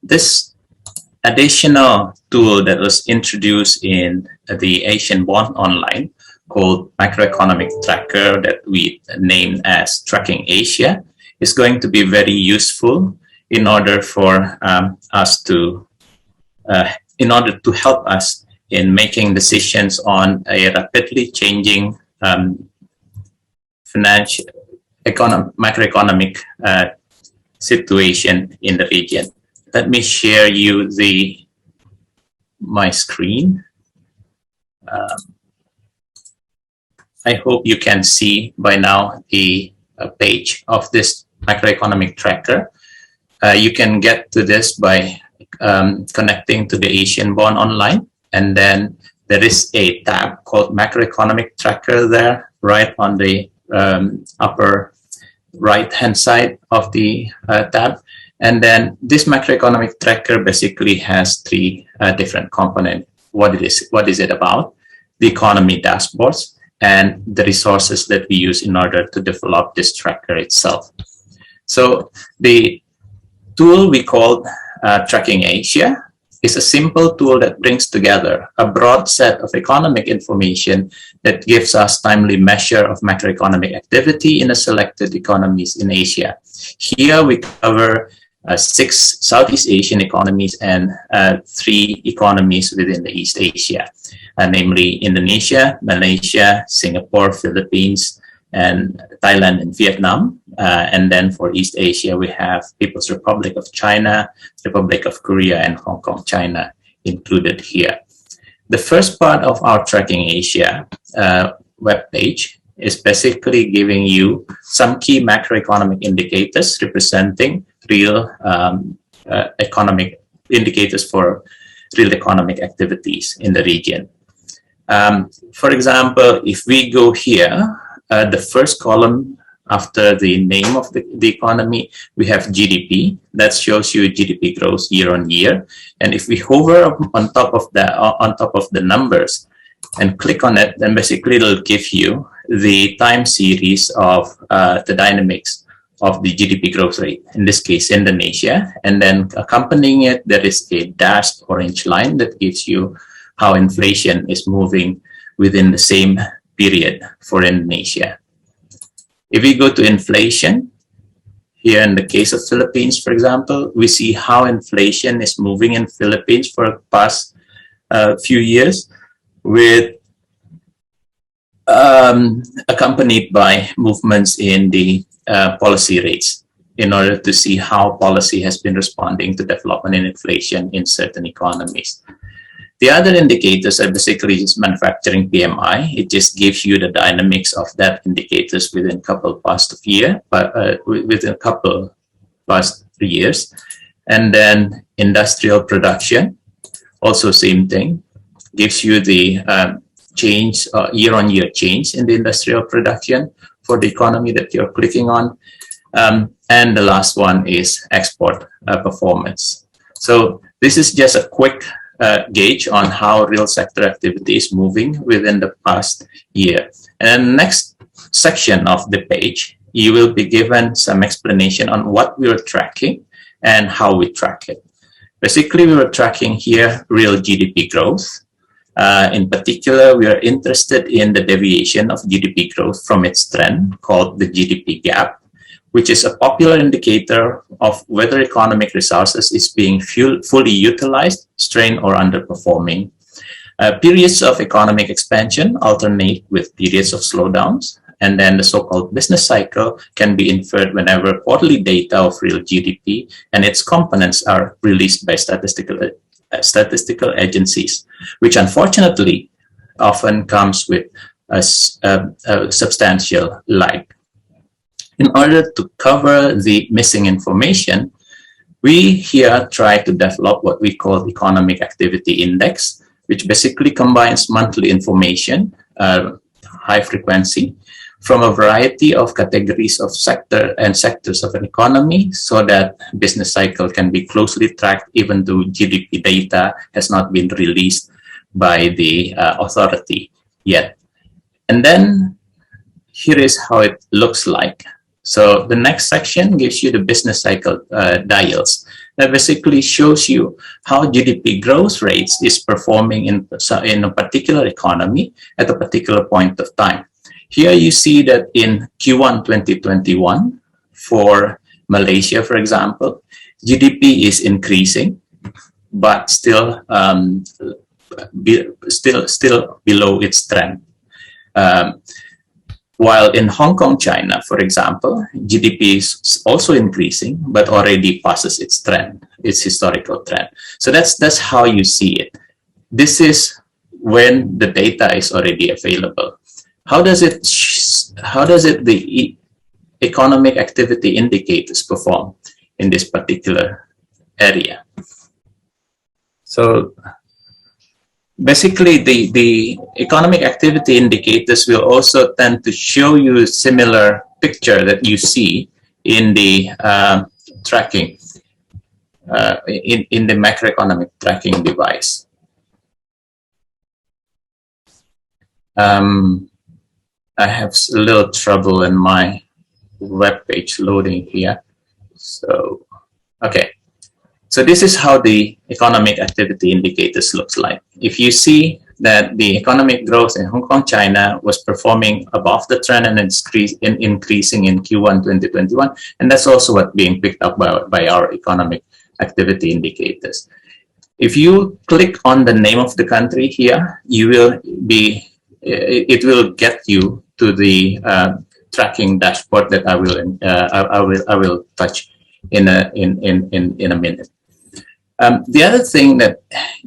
This additional tool that was introduced in the Asian Bond Online called macroeconomic tracker that we named as Tracking Asia is going to be very useful in order for us to help us in making decisions on a rapidly changing macroeconomic situation in the region. Let me share you my screen. I hope you can see by now the page of this macroeconomic tracker. You can get to this by connecting to the Asian Bond Online, and then there is a tab called macroeconomic tracker there, right on the upper right hand side of the tab. And then this macroeconomic tracker basically has three different components. What is it about? The economy dashboards and the resources that we use in order to develop this tracker itself. So the tool we call Tracking Asia is a simple tool that brings together a broad set of economic information that gives us timely measure of macroeconomic activity in the selected economies in Asia. Here we cover 6 Southeast Asian economies and 3 economies within the East Asia, namely Indonesia, Malaysia, Singapore, Philippines, and Thailand and Vietnam. And then for East Asia, we have People's Republic of China, Republic of Korea, and Hong Kong, China included here. The first part of our Tracking Asia webpage is basically giving you some key macroeconomic indicators representing real economic indicators for real economic activities in the region. For example, if we go here, the first column after the name of the economy, we have GDP. That shows you GDP growth year on year. And if we hover on top of the numbers and click on it, then basically it'll give you the time series of the dynamics of the GDP growth rate, in this case Indonesia, and then accompanying it there is a dashed orange line that gives you how inflation is moving within the same period for Indonesia. If we go to inflation, here in the case of Philippines, for example, we see how inflation is moving in Philippines for the past few years, with accompanied by movements in the policy rates in order to see how policy has been responding to development and inflation in certain economies. The other indicators are basically just manufacturing PMI. It just gives you the dynamics of that indicators within a couple past years. And then industrial production, also same thing, gives you the change, year-on-year change in the industrial production for the economy that you're clicking on. And the last one is export performance. So this is just a quick gauge on how real sector activity is moving within the past year. And the next section of the page, you will be given some explanation on what we are tracking and how we track it. Basically, we were tracking here real GDP growth. In particular, we are interested in the deviation of GDP growth from its trend called the GDP gap, which is a popular indicator of whether economic resources is being fully utilized, strained, or underperforming. Periods of economic expansion alternate with periods of slowdowns, and then the so-called business cycle can be inferred whenever quarterly data of real GDP and its components are released by statistical agencies, which unfortunately often comes with a substantial lag. In order to cover the missing information, we here try to develop what we call economic activity index, which basically combines monthly information, high frequency, from a variety of categories of sectors of an economy, so that business cycle can be closely tracked even though GDP data has not been released by the authority yet. And then here is how it looks like. So the next section gives you the business cycle dials. that basically shows you how GDP growth rates is performing in a particular economy at a particular point of time. Here you see that in Q1 2021, for Malaysia, for example, GDP is increasing, but still below its trend. While in Hong Kong, China, for example, GDP is also increasing, but already passes its trend, its historical trend. So that's how you see it. This is when the data is already available. How does the economic activity indicators perform in this particular area? So basically, the economic activity indicators will also tend to show you a similar picture that you see in the tracking, in the macroeconomic tracking device. I have a little trouble in my web page loading here. So, okay. So this is how the economic activity indicators looks like. If you see that the economic growth in Hong Kong, China was performing above the trend and it's increasing in Q1 2021, and that's also what being picked up by our economic activity indicators. If you click on the name of the country here, you will be, it will get you to the tracking dashboard that I will touch in a minute. The other thing that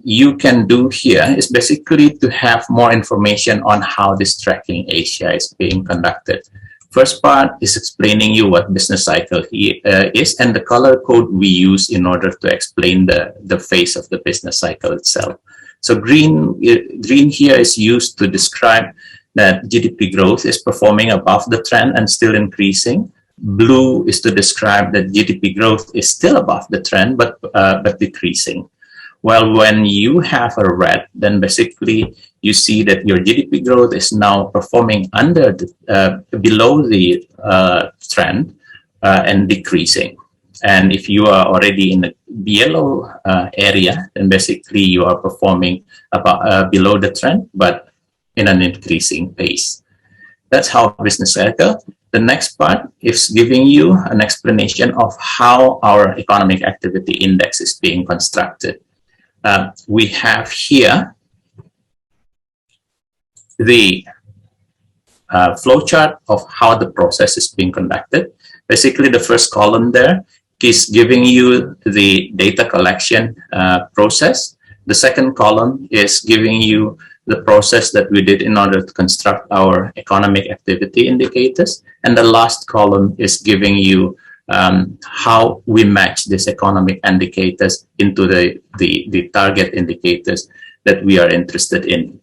you can do here is basically to have more information on how this tracking Asia is being conducted. First part is explaining you what business cycle is and the color code we use in order to explain the phase of the business cycle itself. So green here is used to describe that GDP growth is performing above the trend and still increasing. Blue is to describe that GDP growth is still above the trend, but decreasing. Well, when you have a red, then basically you see that your GDP growth is now performing under below the trend and decreasing. And if you are already in the yellow area, then basically you are performing below the trend, but in an increasing pace. That's how business cycle. The next part is giving you an explanation of how our economic activity index is being constructed. We have here the flowchart of how the process is being conducted. Basically, the first column there is giving you the data collection process. The second column is giving you the process that we did in order to construct our economic activity indicators. And the last column is giving you how we match these economic indicators into the target indicators that we are interested in.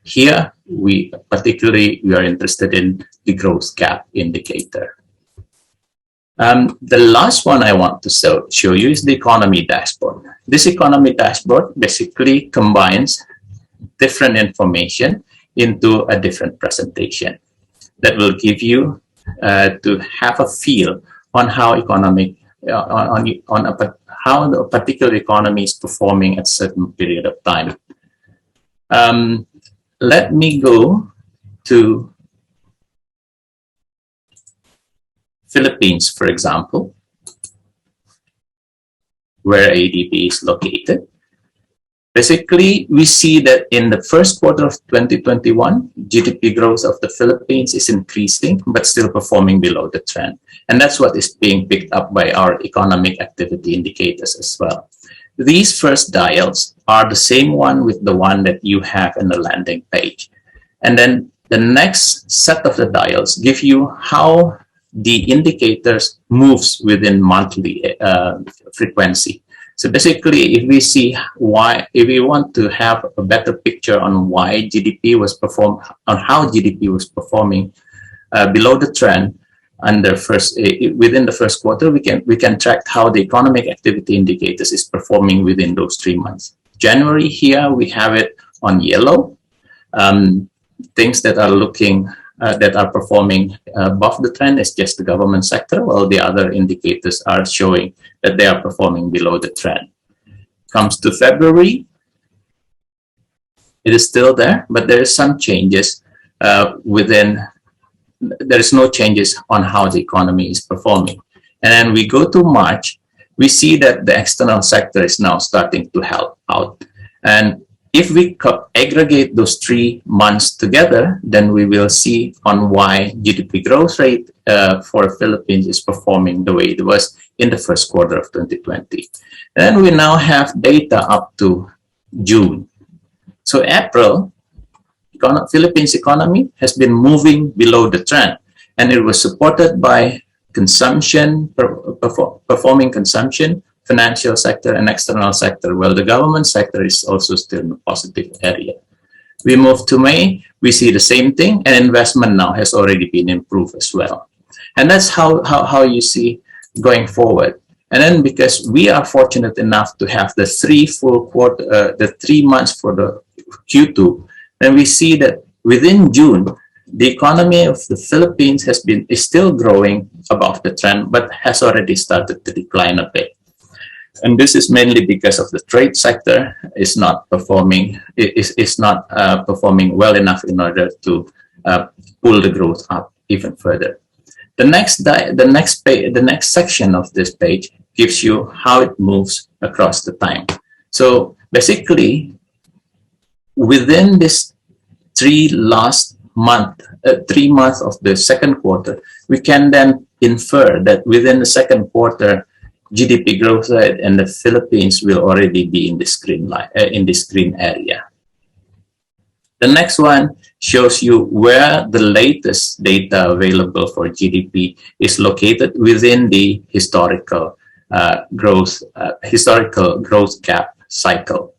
Here, we are interested in the growth gap indicator. The last one I want to show you is the economy dashboard. This economy dashboard basically combines different information into a different presentation that will give you to have a feel on how how a particular economy is performing at a certain period of time. Let me go to Philippines, for example, where ADB is located. Basically, we see that in the first quarter of 2021, GDP growth of the Philippines is increasing, but still performing below the trend. And that's what is being picked up by our economic activity indicators as well. These first dials are the same one with the one that you have in the landing page. And then the next set of the dials give you how the indicators moves within monthly frequency. So basically, if we see if we want to have a better picture on why GDP was how GDP was performing below the trend within the first quarter, we can track how the economic activity indicators is performing within those 3 months. January here we have it on yellow. Things that are looking that are performing above the trend is just the government sector, while the other indicators are showing that they are performing below the trend. Comes to February, it is still there, but there is some changes there is no changes on how the economy is performing. And then we go to March, we see that the external sector is now starting to help out. And if we aggregate those 3 months together, then we will see on why GDP growth rate for the Philippines is performing the way it was in the first quarter of 2020. And we now have data up to June. So April, Philippines economy has been moving below the trend, and it was supported by consumption, performing consumption, financial sector, and external sector, while the government sector is also still in a positive area. We move to May, we see the same thing, and investment now has already been improved as well. And that's how you see going forward. And then because we are fortunate enough to have the 3 full quarter, the 3 months for the Q2, then we see that within June, the economy of the Philippines is still growing above the trend, but has already started to decline a bit. And this is mainly because of the trade sector is not performing performing well enough in order to pull the growth up even further. The next section of this page gives you how it moves across the time. So basically, within this 3 months of the second quarter, we can then infer that within the second quarter, GDP growth rate in the Philippines will already be in this green area. The next one shows you where the latest data available for GDP is located within the historical growth gap cycle.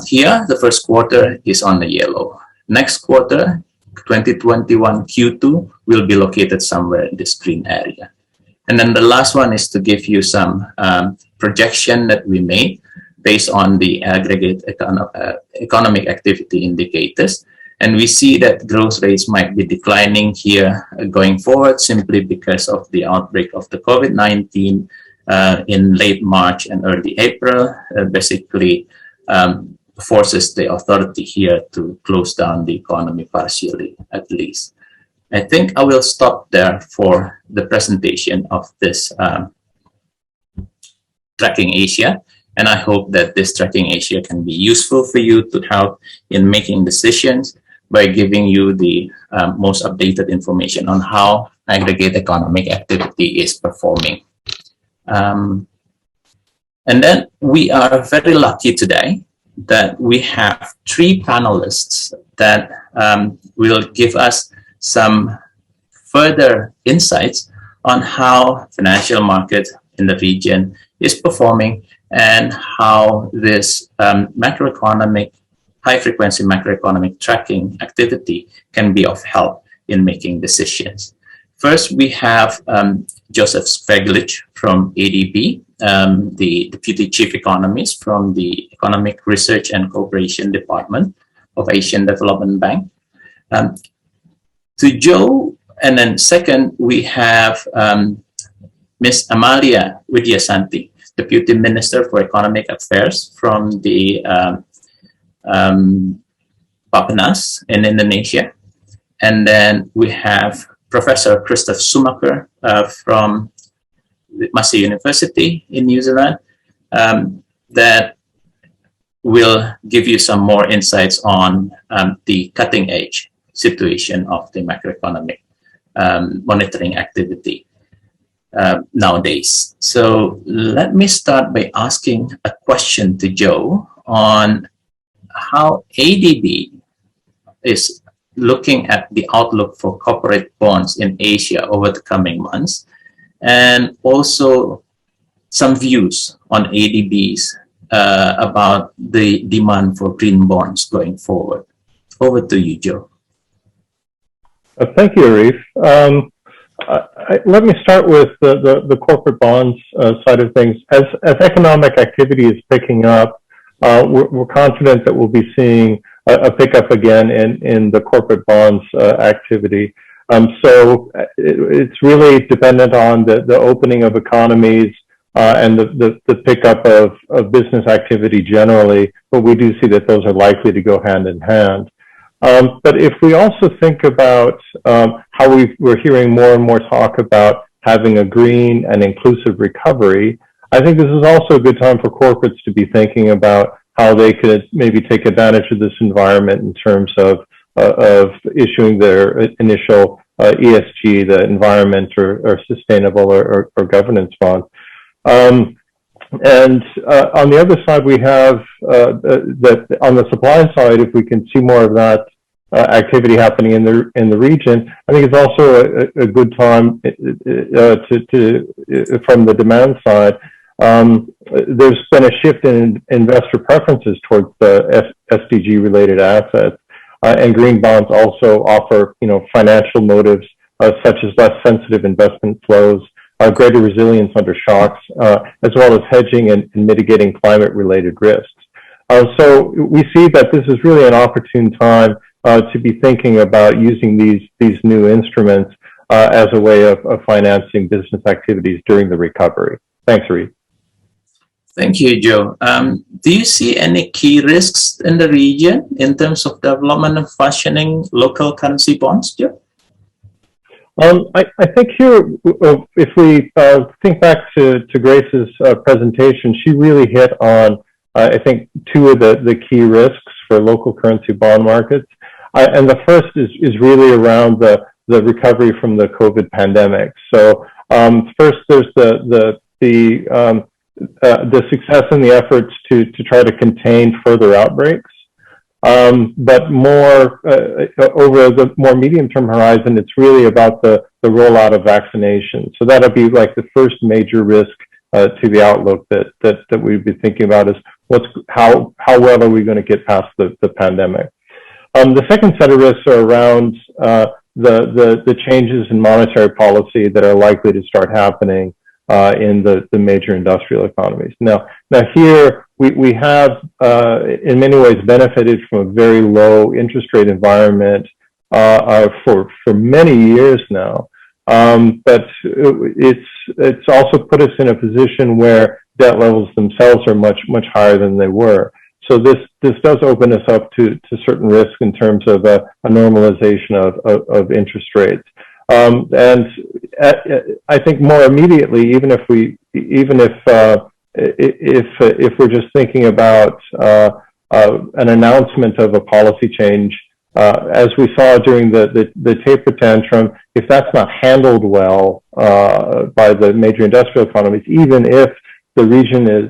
Here, the first quarter is on the yellow. Next quarter, 2021 Q2, will be located somewhere in this green area. And then the last one is to give you some projection that we made based on the aggregate economic activity indicators. And we see that growth rates might be declining here going forward simply because of the outbreak of the COVID-19 in late March and early April, basically forces the authority here to close down the economy partially, at least. I think I will stop there for the presentation of this Tracking Asia. And I hope that this Tracking Asia can be useful for you to help in making decisions by giving you the most updated information on how aggregate economic activity is performing. And then we are very lucky today that we have 3 panelists that will give us some further insights on how financial market in the region is performing and how this macroeconomic, high-frequency macroeconomic tracking activity can be of help in making decisions. First, we have Joseph Sveglic from ADB, the Deputy Chief Economist from the Economic Research and Cooperation Department of Asian Development Bank. To Joe, and then second, we have Ms. Amalia Widyasanti, Deputy Minister for Economic Affairs from the Bapenas in Indonesia. And then we have Professor Christoph Schumacher from Massey University in New Zealand that will give you some more insights on the cutting edge situation of the macroeconomic monitoring activity nowadays. So let me start by asking a question to Joe on how ADB is looking at the outlook for corporate bonds in Asia over the coming months, and also some views on ADBs about the demand for green bonds going forward. Over to you, Joe. Thank you, Arif. Let me start with the corporate bonds side of things. As economic activity is picking up, we're confident that we'll be seeing a pickup again in the corporate bonds activity. So it's really dependent on the opening of economies and the pickup of business activity generally, but we do see that those are likely to go hand in hand. But if we also think about how we're hearing more and more talk about having a green and inclusive recovery, I think this is also a good time for corporates to be thinking about how they could maybe take advantage of this environment in terms of issuing their initial ESG, the environment or sustainable or governance bonds. And on the other side, we have that on the supply side, if we can see more of that activity happening in the region, I think it's also a good time from the demand side. There's been a shift in investor preferences towards the SDG related assets, and green bonds also offer, financial motives such as less sensitive investment flows, greater resilience under shocks, as well as hedging and mitigating climate related risks. So we see that this is really an opportune time to be thinking about using these new instruments as a way of financing business activities during the recovery. Thanks, Reed. Thank you, Joe. Do you see any key risks in the region in terms of development and functioning local currency bonds, Joe? I think here, if we think back to Grace's presentation, she really hit on, I think, two of the key risks for local currency bond markets. And the first is really around the recovery from the COVID pandemic. So first, there's the success in the efforts to try to contain further outbreaks. But more over the more medium-term horizon, it's really about the rollout of vaccination. So that'll be like the first major risk to the outlook that we'd be thinking about is how well are we going to get past the pandemic. The second set of risks are around the changes in monetary policy that are likely to start happening in the major industrial economies. Now here we have in many ways benefited from a very low interest rate environment for many years now, but it's also put us in a position where debt levels themselves are much higher than they were. So this does open us up to certain risks in terms of a normalization of interest rates. And I think more immediately, even if we're just thinking about an announcement of a policy change, as we saw during the taper tantrum, if that's not handled well by the major industrial economies, even if the region is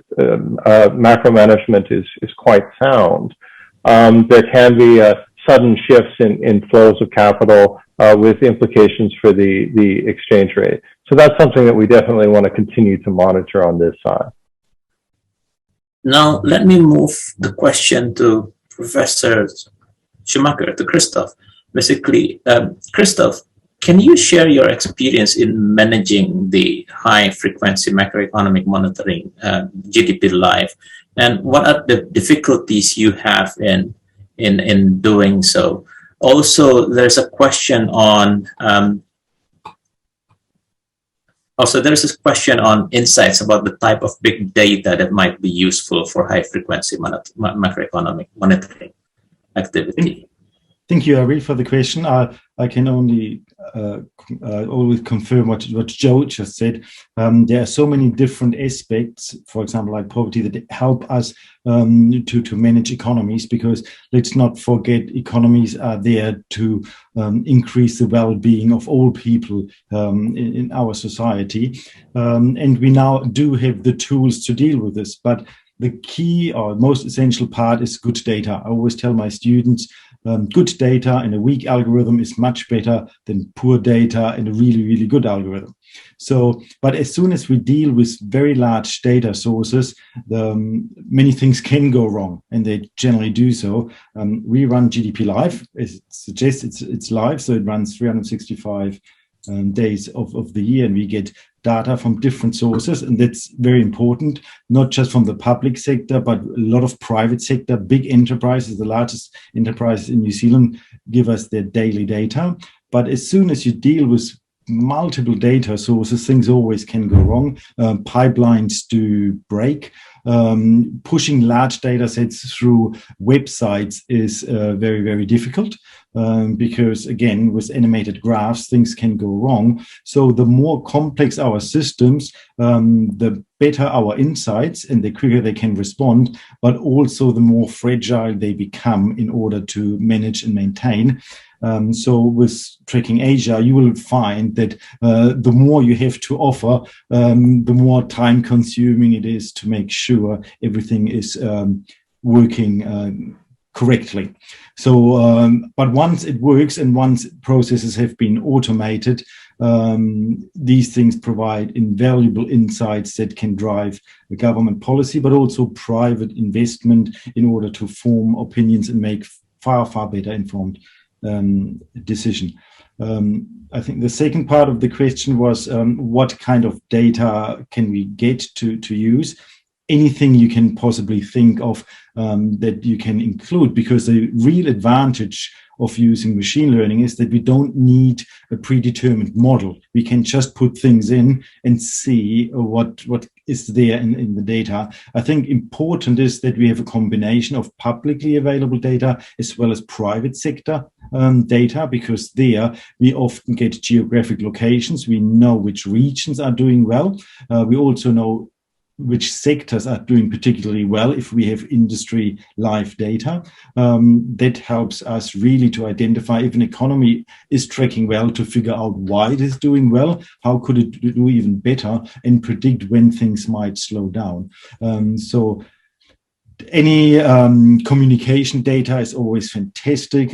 macro management is quite sound, there can be sudden shifts in flows of capital with implications for the exchange rate. So that's something that we definitely want to continue to monitor on this side. Now, let me move the question to Professor Schumacher, to Christoph. Basically, Christoph, can you share your experience in managing the high-frequency macroeconomic monitoring, GDP Live, and what are the difficulties you have in doing so? Also, there's a question on insights about the type of big data that might be useful for high-frequency macroeconomic monitoring activity. Thank you, Ari, for the question. I can only always confirm what Joe just said. There are so many different aspects, for example, like poverty, that help us to manage economies, because let's not forget economies are there to increase the well-being of all people in our society. And we now do have the tools to deal with this, but the key or most essential part is good data. I always tell my students, good data and a weak algorithm is much better than poor data and a really, really good algorithm. So, but as soon as we deal with very large data sources, many things can go wrong, and they generally do so. We run GDP Live, as it suggests, it's live, so it runs 365 days of the year, and we get data from different sources, and that's very important, not just from the public sector, but a lot of private sector. Big enterprises, the largest enterprises in New Zealand, give us their daily data. But as soon as you deal with multiple data sources, things always can go wrong. Pipelines do break. Pushing large data sets through websites is very, very difficult. Because again, with animated graphs, things can go wrong. So the more complex our systems, the better our insights and the quicker they can respond, but also the more fragile they become in order to manage and maintain. So with Tracking Asia, you will find that the more you have to offer, the more time consuming it is to make sure everything is working correctly. So, but once it works and once processes have been automated, these things provide invaluable insights that can drive the government policy, but also private investment in order to form opinions and make far, far better informed decision. I think the second part of the question was what kind of data can we get to use? Anything you can possibly think of that you can include, because the real advantage of using machine learning is that we don't need a predetermined model. We can just put things in and see what is there in the data. I think important is that we have a combination of publicly available data as well as private sector data, because there we often get geographic locations. We know which regions are doing well. We also know which sectors are doing particularly well if we have industry live data. That helps us really to identify if an economy is tracking well, to figure out why it is doing well, how could it do even better, and predict when things might slow down. So any communication data is always fantastic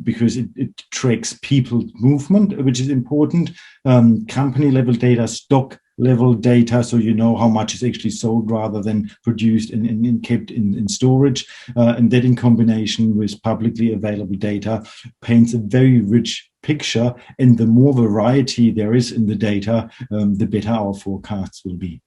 because it tracks people movement, which is important. Company level data, stock level data, so you know how much is actually sold rather than produced and kept in storage. And that in combination with publicly available data paints a very rich picture. And the more variety there is in the data, the better our forecasts will be.